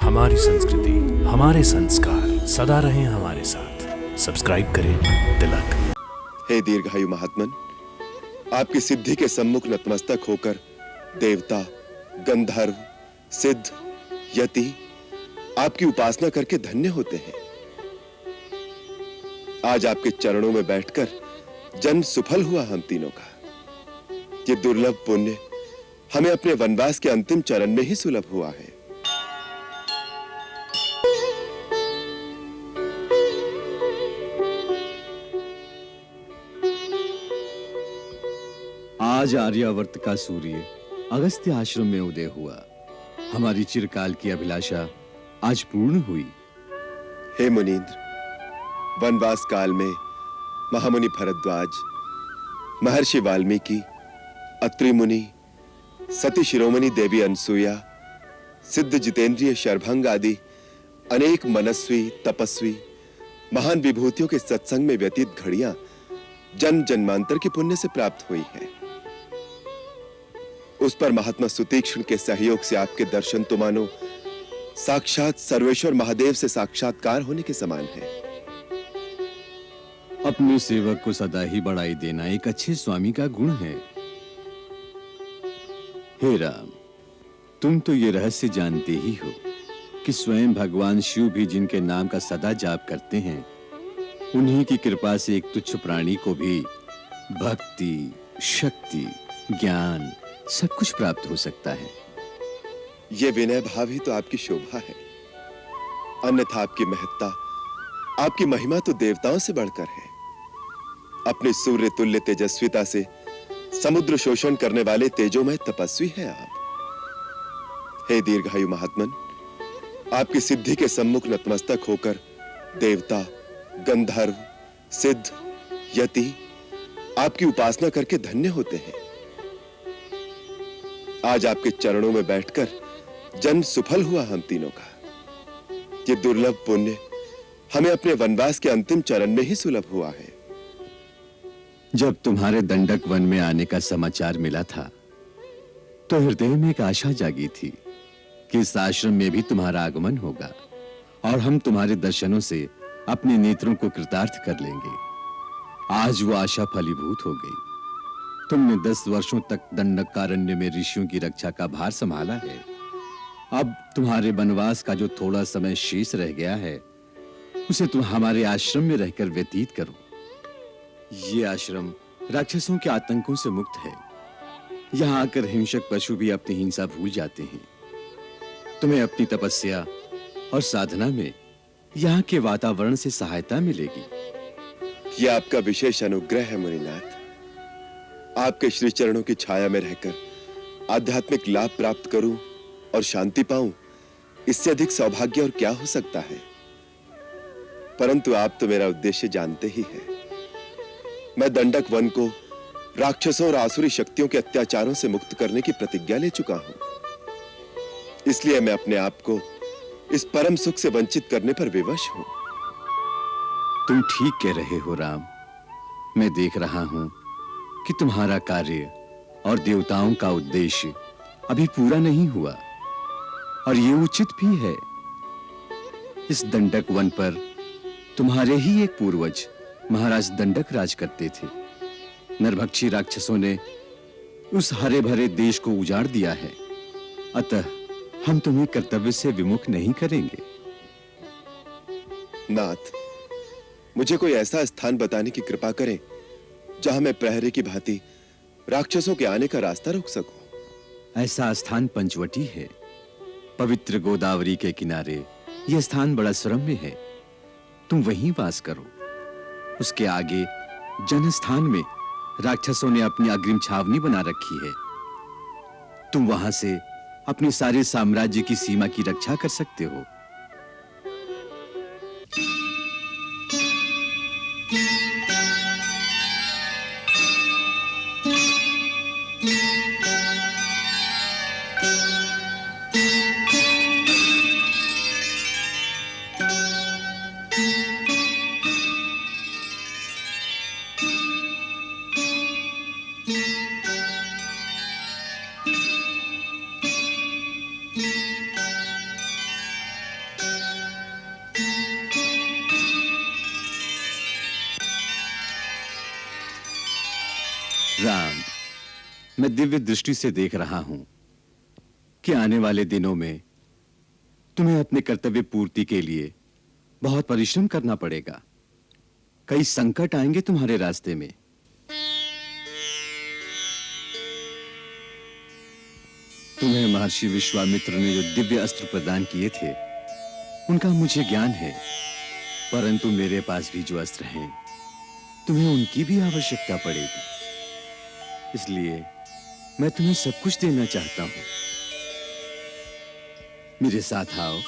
हमारी संस्कृति, हमारे संस्कार सदा रहें हमारे साथ। सब्सक्राइब करें तिलक। हे दीर्घायु महात्मन, आपकी सिद्धि के सम्मुख नतमस्तक होकर देवता, गंधर्व, सिद्ध, यति आपकी उपासना करके धन्य होते हैं। आज आपके चरणों में बैठकर जन्म सफल हुआ हम तीनों का। ये दुर्लभ पुण्य हमें अपने वनवास के अंतिम चरण में ही सुलभ हुआ है। आज आर्यावर्त का सूर्य अगस्त्य आश्रम में उदय हुआ। हमारी चिरकाल की अभिलाषा आज पूर्ण हुई। हे मुनींद्र, वनवास काल में महामुनि भरद्वाज, महर्षि वाल्मीकि, अत्रि मुनि, सती शिरोमणि देवी अनसुया, सिद्ध जितेंद्रिय शरभंग आदि अनेक मनस्वी, तपस्वी, महान विभूतियों के सत्संग में व्यतीत घड़ियां जन्म जन्मांतर के पुण्य से प्राप्त हुई हैं। उस पर महात्मा सुतीक्ष्ण के सहयोग से आपके दर्शन तो मानो साक्षात सर्वेश्वर महादेव से साक्षात्कार होने के समान है। अपने सेवक को सदा ही बढ़ाई देना एक अच्छे स्वामी का गुण है। हे राम, तुम तो ये रहस्य जानते ही हो कि स्वयं भगवान शिव भी जिनके नाम का सदा जाप करते हैं, उन्हीं की कृपा से एक तुच्छ प्राणी को भी भक्ति, शक्ति, ज्ञान सब कुछ प्राप्त हो सकता है। यह विनय भाव ही तो आपकी शोभा है। अन्यथा आपकी महत्ता, आपकी महिमा तो देवताओं से बढ़कर है। अपने सूर्य तुल्य तेजस्विता से समुद्र शोषण करने वाले तेजोमय तपस्वी हैं आप। हे दीर्घायु महात्मन, आपकी सिद्धि के सम्मुख नतमस्तक होकर देवता, गंधर्व, सिद्ध, यति आपकी उपासना करके धन्य होते हैं। आज आपके चरणों में बैठकर जन्म सफल हुआ हम तीनों का। ये दुर्लभ पुण्य हमें अपने वनवास के अंतिम चरण में ही सुलभ हुआ है। जब तुम्हारे दंडक वन में आने का समाचार मिला था, तो हृदय में एक आशा जागी थी कि इस आश्रम में भी तुम्हारा आगमन होगा और हम तुम्हारे दर्शनों से अपने नेत्रों को कृतार्थ कर लेंगे। आज वो आशा फलीभूत हो गई। तुमने 10 वर्षों तक दंडकारण्य में ऋषियों की रक्षा का भार संभाला है। अब तुम्हारे वनवास का जो थोड़ा समय शेष रह गया है, उसे तुम हमारे आश्रम में रहकर व्यतीत करो। ये आश्रम राक्षसों के आतंकों से मुक्त है। यहाँ आकर हिंसक पशु भी अपनी हिंसा भूल जाते हैं। तुम्हें अपनी तपस्या और साधना में यहाँ के वातावरण से सहायता मिलेगी। यह आपका विशेष अनुग्रह है मुनिनाथ। आपके श्री चरणों की छाया में रहकर आध्यात्मिक लाभ प्राप्त करूं और शांति पाऊं, इससे अधिक सौभाग्य और क्या हो सकता है। परंतु आप तो मेरा उद्देश्य जानते ही हैं। मैं दंडक वन को राक्षसों और आसुरी शक्तियों के अत्याचारों से मुक्त करने की प्रतिज्ञा ले चुका हूं। इसलिए मैं अपने आप को इस परम सुख से वंचित करने पर विवश हूं। तुम ठीक कह रहे हो राम। मैं देख रहा हूं कि तुम्हारा कार्य और देवताओं का उद्देश्य अभी पूरा नहीं हुआ, और ये उचित भी है। इस दंडक वन पर तुम्हारे ही एक पूर्वज महाराज दंडक राज करते थे। नरभक्षी राक्षसों ने उस हरे भरे देश को उजाड़ दिया है। अतः हम तुम्हें कर्तव्य से विमुख नहीं करेंगे। नाथ, मुझे कोई ऐसा स्थान बताने की कृपा करें जहां मैं प्रहरी की भांति राक्षसों के आने का रास्ता रोक सकूं। ऐसा स्थान पंचवटी है। पवित्र गोदावरी के किनारे यह स्थान बड़ा सुरम्य है। तुम वहीं वास करो। उसके आगे जनस्थान में राक्षसों ने अपनी अग्रिम छावनी बना रखी है। तुम वहां से अपने सारे साम्राज्य की सीमा की रक्षा कर सकते हो। दिव्य दृष्टि से देख रहा हूं कि आने वाले दिनों में तुम्हें अपने कर्तव्य पूर्ति के लिए बहुत परिश्रम करना पड़ेगा। कई संकट आएंगे तुम्हारे रास्ते में। तुम्हें महर्षि विश्वामित्र ने जो दिव्य अस्त्र प्रदान किए थे उनका मुझे ज्ञान है, परंतु मेरे पास भी जो अस्त्र हैं तुम्हें उनकी भी आवश्यकता पड़ेगी। इसलिए मैं तुम्हें सब कुछ देना चाहता हूं। मेरे साथ आओ।